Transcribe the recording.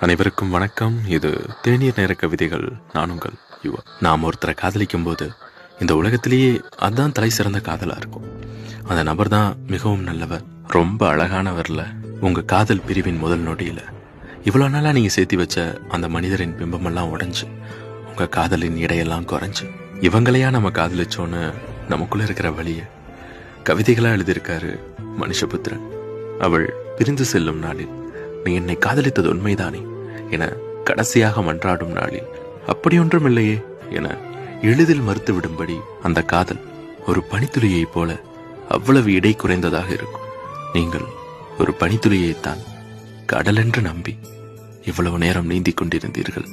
அனைவருக்கும் வணக்கம். இது தேநீர் நேர கவிதைகள். நான் உங்கள் யுவா. நாம் ஒருத்தரை காதலிக்கும் போது இந்த உலகத்திலேயே அதான் தலை சிறந்த காதலா இருக்கும். அந்த நபர் தான் மிகவும் நல்லவர், ரொம்ப அழகானவர்ல. உங்க காதல் பிரிவின் முதல் நொடியில இவ்வளவு நாளா நீங்க சேர்த்தி வச்ச அந்த மனிதரின் பிம்பமெல்லாம் உடைஞ்சு உங்க காதலின் இடையெல்லாம் குறைஞ்சு இவங்களையா நம்ம காதலிச்சோன்னு நமக்குள்ள இருக்கிற வழிய கவிதைகளா எழுதியிருக்காரு மனுஷபுத்திரன். அவள் பிரிந்து செல்லும் நாளில் நீ என்னை காதலித்தது உண்மைதானே என கடைசியாக மன்றாடும் நாளில் அப்படியொன்றும் இல்லையே என எளிதில் மறுத்துவிடும்படி அந்த காதல் ஒரு பனித்துளியைப் போல அவ்வளவு இடை குறைந்ததாக இருக்கும். நீங்கள் ஒரு பனித்துளியைத்தான் கடலென்று நம்பி இவ்வளவு நேரம் நீந்திக் கொண்டிருந்தீர்கள்.